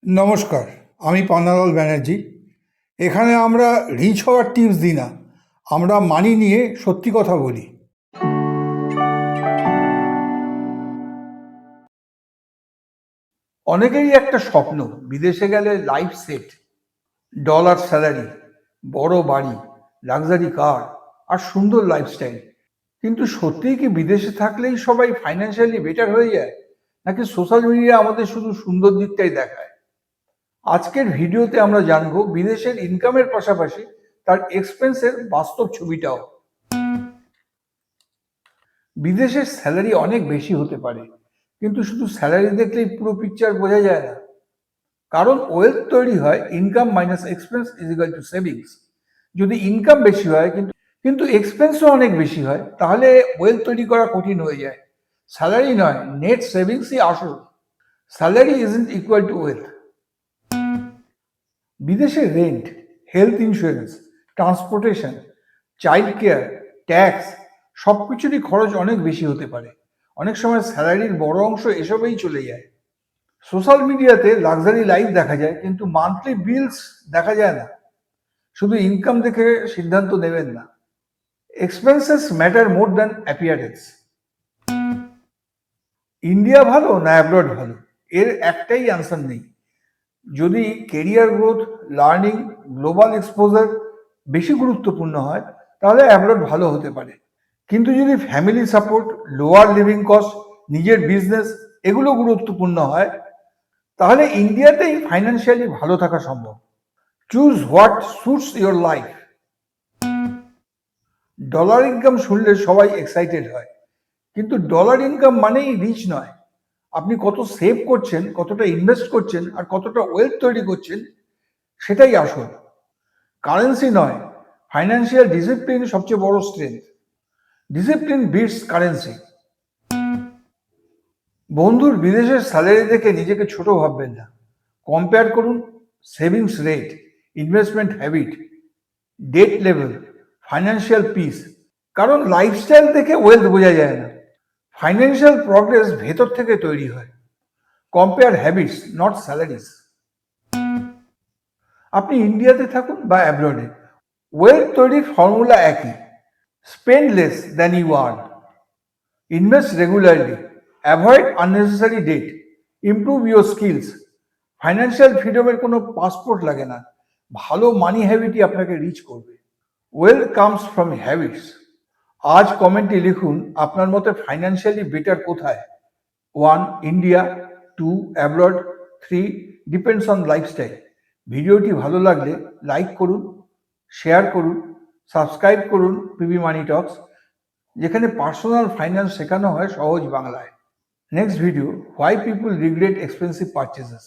নমস্কার, আমি পান্নালাল ব্যানার্জি। এখানে আমরা রিচ হওয়ার টিপস দিই না, আমরা মানি নিয়ে সত্যি কথা বলি। অনেকেরই একটা স্বপ্ন, বিদেশে গেলে লাইফ সেট, ডলার স্যালারি, বড় বাড়ি, লাক্সারি কার আর সুন্দর লাইফস্টাইল। কিন্তু সত্যিই কি বিদেশে থাকলেই সবাই ফাইন্যান্সিয়ালি বেটার হয়ে যায়, নাকি সোশ্যাল মিডিয়া আমাদের শুধু সুন্দর দিকটাই দেখায়? আজকের ভিডিওতে আমরা জানবো বিদেশের ইনকামের পাশাপাশি তার এক্সপেন্সের বাস্তব ছবিটাও। বিদেশের স্যালারি অনেক বেশি হতে পারে, কিন্তু শুধু স্যালারি দেখলেই পুরো পিকচার বোঝা যায় না। কারণ ওয়েলথ তৈরি হয় income minus expense is equal to savings. যদি ইনকাম বেশি হয় কিন্তু এক্সপেন্সও অনেক বেশি হয়, তাহলে ওয়েলথ তৈরি করা কঠিন হয়ে যায়। স্যালারি নয়, নেট সেভিংসই আসল। Salary isn't equal to wealth. বিদেশে rent, health insurance, transportation, child care, tax সব কিছুরই খরচ অনেক বেশি হতে পারে। অনেক সময় স্যালারির বড় অংশ এসবেই চলে যায়। সোশ্যাল মিডিয়াতে লাক্সারি লাইফ দেখা যায়, কিন্তু মান্থলি বিলস দেখা যায় না। শুধু ইনকাম দেখে সিদ্ধান্ত নেবেন না। Expenses matter more than appearance. India ভালো না অ্যাব্রড ভালো, এর একটাই অ্যান্সার নেই। যদি career growth, learning, global exposure বেশি গুরুত্বপূর্ণ হয়, তাহলে অ্যাব্রড ভালো হতে পারে। কিন্তু যদি family support, lower living cost, নিজের বিজনেস এগুলো গুরুত্বপূর্ণ হয়, তাহলে ইন্ডিয়াতেই ফাইন্যান্সিয়ালি ভালো থাকা সম্ভব। Choose what suits your life. Dollar income শুনলে সবাই এক্সাইটেড হয়, কিন্তু ডলার ইনকাম মানেই রিচ নয়। আপনি কত সেভ করছেন, কতটা ইনভেস্ট করছেন আর কতটা ওয়েলথ তৈরি করছেন, সেটাই আসল। কারেন্সি নয়, ফাইন্যান্সিয়াল ডিসিপ্লিন সবচেয়ে বড় স্ট্রেংথ। Discipline bits currency. বন্ধুর বিদেশের স্যালারি দেখে নিজেকে ছোট ভাববেন না। কম্পেয়ার করুন savings rate, investment habit, debt level, financial peace. কারণ লাইফস্টাইল দেখে ওয়েলথ বোঝা যায় না, ফাইন্যান্সিয়াল প্রগ্রেস ভেতর থেকে তৈরি হয়। Compare habits, not salaries. আপনি ইন্ডিয়াতে থাকুন বা অ্যাব্রডে, ওয়েলথ তৈরির ফর্মুলা একই। Spend less than you earn, invest regularly, avoid unnecessary debt, improve your skills. Financial ফ্রিডমের কোনো পাসপোর্ট লাগে না, ভালো মানি হ্যাবিটই আপনাকে রিচ করবে। Wealth comes from habits. আজ কমেন্টে লিখুন আপনার মতে ফাইন্যান্সিয়ালি বেটার কোথায়। 1 India, 2 abroad, 3 depends on lifestyle. ভিডিওটি ভালো লাগলে লাইক করুন, শেয়ার করুন, সাবস্ক্রাইব করুন পিবি মানি টক্স, যেখানে পার্সোনাল ফাইন্যান্স শেখানো হয় সহজ বাংলায়। Next video, why people regret expensive পারচেজেস।